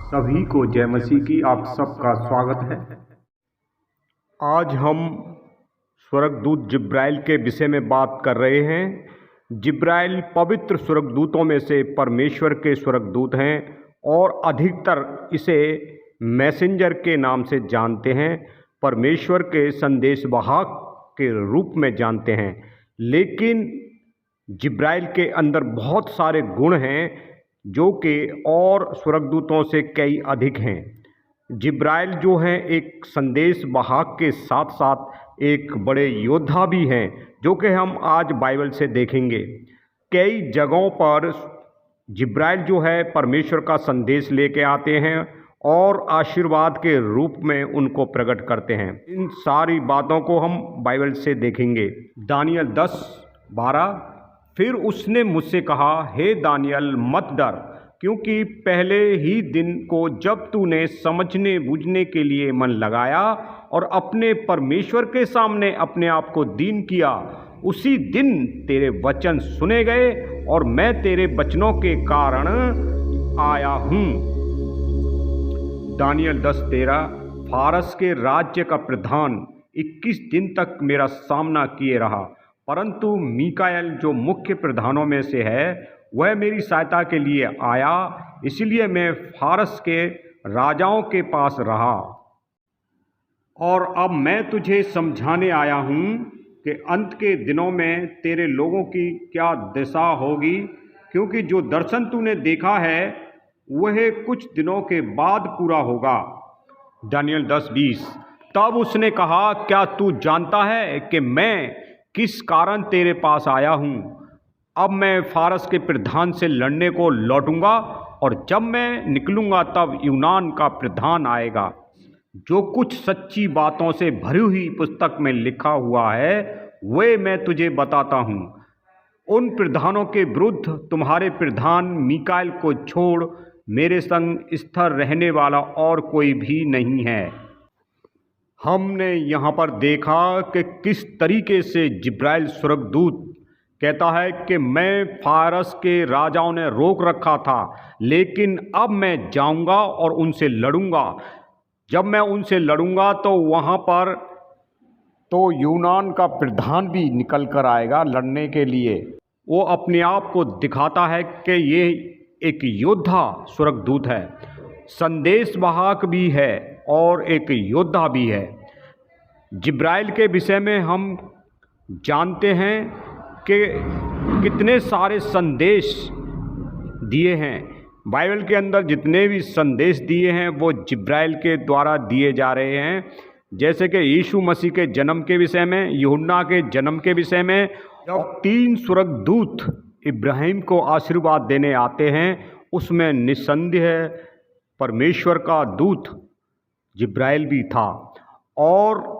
सभी को जय मसीह की आप सबका स्वागत है। आज हम स्वर्गदूत जिब्राइल के विषय में बात कर रहे हैं। जिब्राइल पवित्र स्वर्गदूतों में से परमेश्वर के स्वर्गदूत हैं और अधिकतर इसे मैसेंजर के नाम से जानते हैं, परमेश्वर के संदेशवाहक के रूप में जानते हैं। लेकिन जिब्राइल के अंदर बहुत सारे गुण हैं जो कि और स्वर्गदूतों से कई अधिक हैं। जिब्राइल जो हैं एक संदेश वाहक के साथ साथ एक बड़े योद्धा भी हैं, जो कि हम आज बाइबल से देखेंगे। कई जगहों पर जिब्राइल जो है परमेश्वर का संदेश लेके आते हैं और आशीर्वाद के रूप में उनको प्रकट करते हैं। इन सारी बातों को हम बाइबल से देखेंगे। दानियल 10:12। फिर उसने मुझसे कहा, हे दानियल मत डर, क्योंकि पहले ही दिन को जब तूने समझने बूझने के लिए मन लगाया और अपने परमेश्वर के सामने अपने आप को दीन किया, उसी दिन तेरे वचन सुने गए और मैं तेरे वचनों के कारण आया हूँ। दानियल 10:13। फारस के राज्य का प्रधान 21 दिन तक मेरा सामना किए रहा, परंतु मीकाएल जो मुख्य प्रधानों में से है वह मेरी सहायता के लिए आया, इसलिए मैं फारस के राजाओं के पास रहा। और अब मैं तुझे समझाने आया हूँ कि अंत के दिनों में तेरे लोगों की क्या दशा होगी, क्योंकि जो दर्शन तूने देखा है वह कुछ दिनों के बाद पूरा होगा। दानियल 10:20। तब उसने कहा, क्या तू जानता है कि मैं किस कारण तेरे पास आया हूँ? अब मैं फारस के प्रधान से लड़ने को लौटूंगा और जब मैं निकलूंगा तब यूनान का प्रधान आएगा। जो कुछ सच्ची बातों से भरी हुई पुस्तक में लिखा हुआ है वे मैं तुझे बताता हूँ। उन प्रधानों के विरुद्ध तुम्हारे प्रधान मीकाएल को छोड़ मेरे संग स्थिर रहने वाला और कोई भी नहीं है। हमने यहाँ पर देखा कि किस तरीके से जिब्राइल स्वर्गदूत कहता है कि मैं फारस के राजाओं ने रोक रखा था, लेकिन अब मैं जाऊंगा और उनसे लड़ूंगा। जब मैं उनसे लड़ूंगा तो वहाँ पर तो यूनान का प्रधान भी निकल कर आएगा लड़ने के लिए। वो अपने आप को दिखाता है कि ये एक योद्धा स्वर्गदूत है, संदेशवाहक भी है और एक योद्धा भी है। जिब्राइल के विषय में हम जानते हैं कि कितने सारे संदेश दिए हैं। बाइबल के अंदर जितने भी संदेश दिए हैं वो जिब्राइल के द्वारा दिए जा रहे हैं। जैसे कि यीशु मसीह के जन्म के विषय में, यूहन्ना के जन्म के विषय में, जब 3 स्वर्गदूत इब्राहिम को आशीर्वाद देने आते हैं, उसमें निस्संदेह परमेश्वर का दूत जिब्राइल भी था। और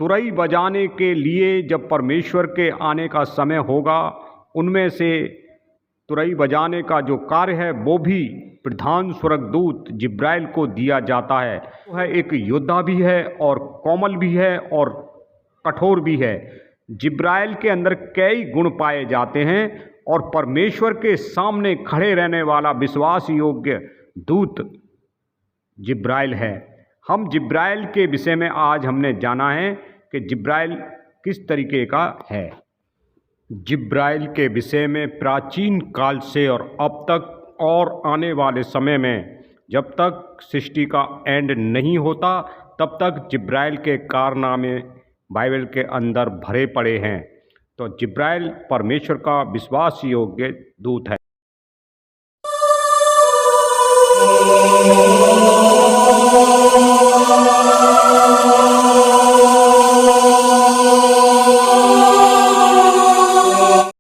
तुरई बजाने के लिए जब परमेश्वर के आने का समय होगा, उनमें से तुरई बजाने का जो कार्य है वो भी प्रधान स्वर्गदूत जिब्राइल को दिया जाता है। वो है एक योद्धा भी है और कोमल भी है और कठोर भी है। जिब्राइल के अंदर कई गुण पाए जाते हैं और परमेश्वर के सामने खड़े रहने वाला विश्वास योग्य दूत जिब्राइल है। हम जिब्राइल के विषय में आज हमने जाना है कि जिब्राइल किस तरीके का है। जिब्राइल के विषय में प्राचीन काल से और अब तक और आने वाले समय में, जब तक सृष्टि का एंड नहीं होता तब तक जिब्राइल के कारनामे बाइबल के अंदर भरे पड़े हैं। तो जिब्राइल परमेश्वर का विश्वास योग्य दूत है।